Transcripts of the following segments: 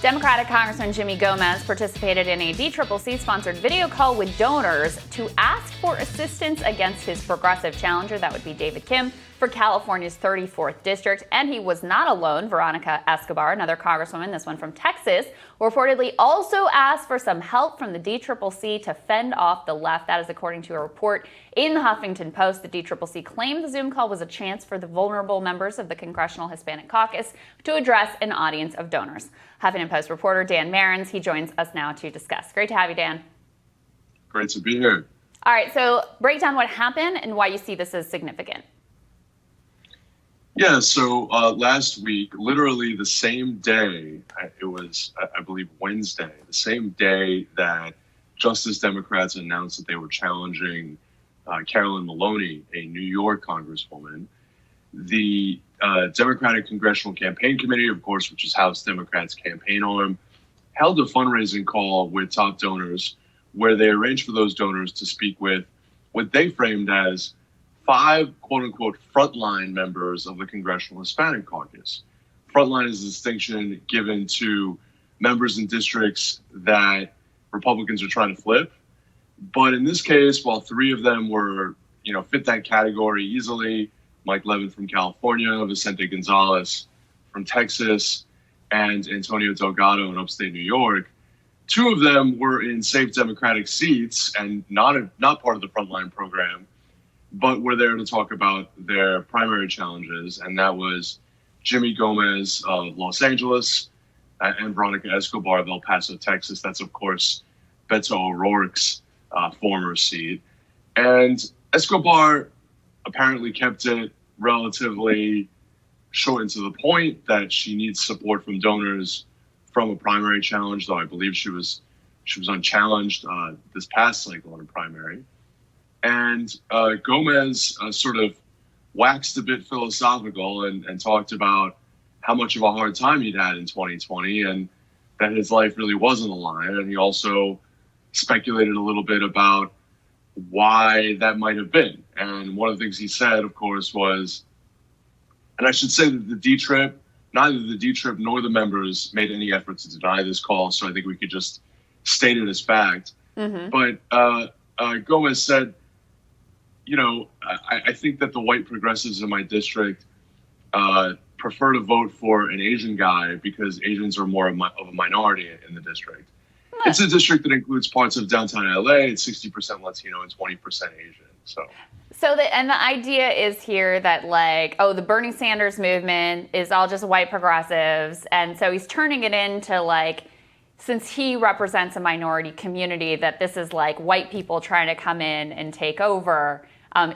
Democratic Congressman Jimmy Gomez participated in a DCCC-sponsored video call with donors to ask for assistance against his progressive challenger, that would be David Kim, for California's 34th district. And he was not alone. Veronica Escobar, another congresswoman, this one from Texas, reportedly also asked for some help from the DCCC to fend off the left. That is according to a report in the Huffington Post. The DCCC claimed the Zoom call was a chance for the vulnerable members of the Congressional Hispanic Caucus to address an audience of donors. Huffington Post reporter Dan Marans, he joins us now to discuss. Great to have you, Dan. Great to be here. All right, so break down what happened and why you see this as significant. Yeah, so last week, literally the same day, it was, I believe, Wednesday, the same day that Justice Democrats announced that they were challenging Carolyn Maloney, a New York congresswoman, the Democratic Congressional Campaign Committee, of course, which is House Democrats' campaign arm, held a fundraising call with top donors where they arranged for those donors to speak with what they framed as 5, quote-unquote, frontline members of the Congressional Hispanic Caucus. Frontline is a distinction given to members in districts that Republicans are trying to flip. But in this case, while 3 of them were, fit that category easily, Mike Levin from California, Vicente Gonzalez from Texas, and Antonio Delgado in upstate New York, 2 of them were in safe Democratic seats and not part of the frontline program, but were there to talk about their primary challenges, and that was Jimmy Gomez of Los Angeles and Veronica Escobar of El Paso, Texas. That's, of course, Beto O'Rourke's former seat. And Escobar apparently kept it relatively short and to the point that she needs support from donors from a primary challenge, though I believe she was unchallenged this past cycle in a primary. And Gomez sort of waxed a bit philosophical and talked about how much of a hard time he'd had in 2020 and that his life really was on the line. And he also speculated a little bit about why that might have been. And one of the things he said, of course, was, and I should say that neither the D-Trip nor the members made any effort to deny this call, so I think we could just state it as fact. Mm-hmm. But Gomez said, I think that the white progressives in my district prefer to vote for an Asian guy because Asians are more of a minority in the district. Huh. It's a district that includes parts of downtown LA. It's 60% Latino and 20% Asian. So the idea is here that the Bernie Sanders movement is all just white progressives. And so he's turning it into since he represents a minority community, that this is white people trying to come in and take over.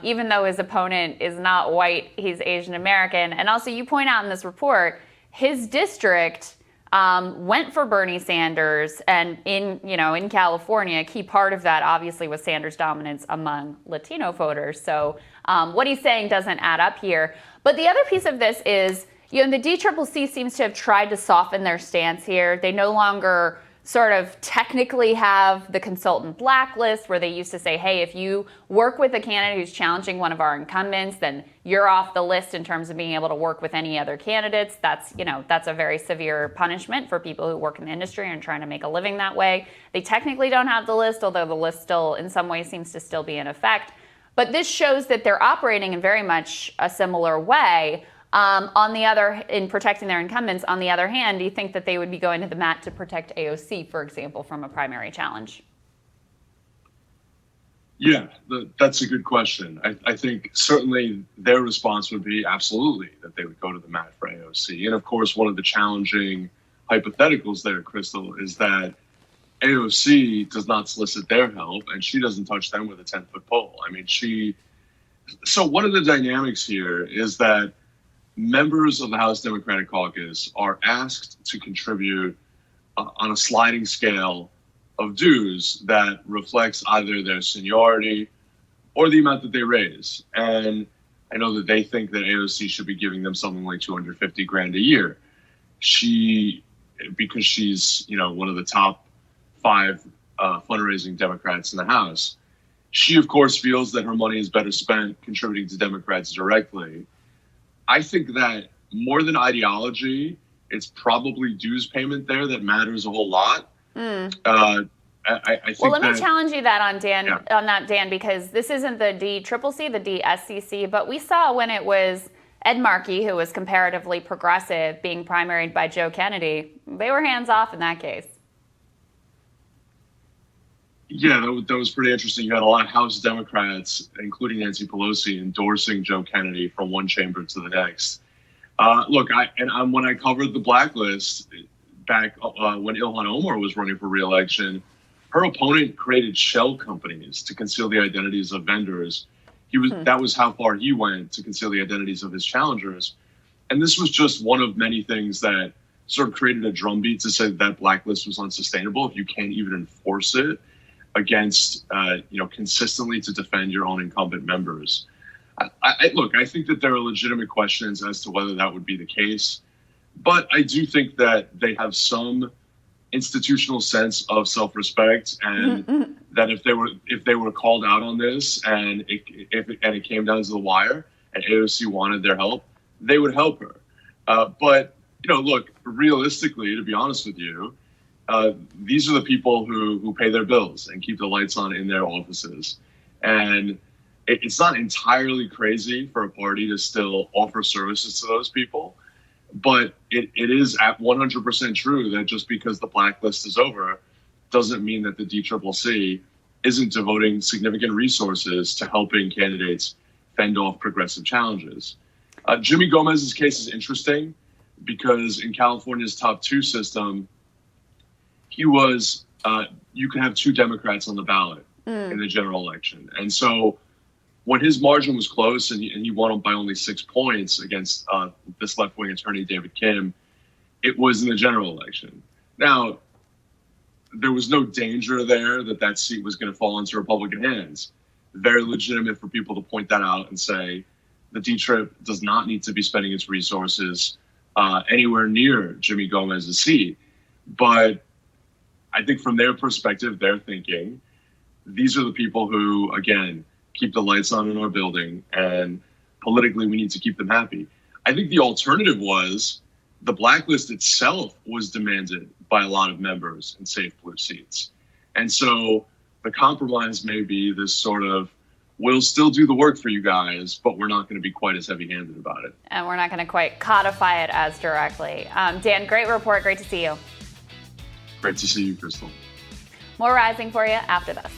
Even though his opponent is not white, he's Asian American. And also you point out in this report, his district went for Bernie Sanders, and in California, a key part of that obviously was Sanders' dominance among Latino voters. So what he's saying doesn't add up here. But the other piece of this is, the DCCC seems to have tried to soften their stance here. They no longer sort of technically have the consultant blacklist where they used to say, hey, if you work with a candidate who's challenging one of our incumbents, then you're off the list in terms of being able to work with any other candidates. That's a very severe punishment for people who work in the industry and trying to make a living that way. They technically don't have the list, although the list still in some ways seems to still be in effect. But this shows that they're operating in very much a similar way. In protecting their incumbents. On the other hand, do you think that they would be going to the mat to protect AOC, for example, from a primary challenge? Yeah, that's a good question. I think certainly their response would be absolutely that they would go to the mat for AOC. And of course, one of the challenging hypotheticals there, Crystal, is that AOC does not solicit their help and she doesn't touch them with a 10-foot pole. So one of the dynamics here is that members of the House Democratic Caucus are asked to contribute on a sliding scale of dues that reflects either their seniority or the amount that they raise. And I know that they think that AOC should be giving them something like $250,000 a year. Because she's, one of the top 5 fundraising Democrats in the House, she, of course, feels that her money is better spent contributing to Democrats directly. I think that more than ideology, it's probably dues payment there that matters a whole lot. I think well, let me challenge you that on Dan, yeah. because this isn't the DCCC, the DCCC, but we saw when it was Ed Markey, who was comparatively progressive, being primaried by Joe Kennedy, they were hands off in that case. Yeah, that was pretty interesting. You had a lot of House Democrats, including Nancy Pelosi, endorsing Joe Kennedy from one chamber to the next. Look, when I covered the Blacklist back when Ilhan Omar was running for re-election, her opponent created shell companies to conceal the identities of vendors. That was how far he went to conceal the identities of his challengers. And this was just one of many things that sort of created a drumbeat to say that Blacklist was unsustainable if you can't even enforce it against, consistently to defend your own incumbent members. Look, I think that there are legitimate questions as to whether that would be the case, but I do think that they have some institutional sense of self-respect, and that if they were called out on this and it came down to the wire and AOC wanted their help, they would help her. But look, realistically, to be honest with you, these are the people who pay their bills and keep the lights on in their offices. And it's not entirely crazy for a party to still offer services to those people. But it is at 100% true that just because the Blacklist is over doesn't mean that the DCCC isn't devoting significant resources to helping candidates fend off progressive challenges. Jimmy Gomez's case is interesting because in California's top two system, he was, you can have two Democrats on the ballot in the general election. And so when his margin was close and he won by only 6 points against this left-wing attorney, David Kim, it was in the general election. Now, there was no danger there that seat was going to fall into Republican hands. Very legitimate for people to point that out and say the D-Trip does not need to be spending its resources anywhere near Jimmy Gomez's seat. But I think from their perspective, they're thinking these are the people who, again, keep the lights on in our building, and politically we need to keep them happy. I think the alternative was the Blacklist itself was demanded by a lot of members in safe blue seats. And so the compromise may be this sort of, we'll still do the work for you guys, but we're not going to be quite as heavy-handed about it. And we're not going to quite codify it as directly. Dan, great report. Great to see you. Great to see you, Crystal. More Rising for you after this.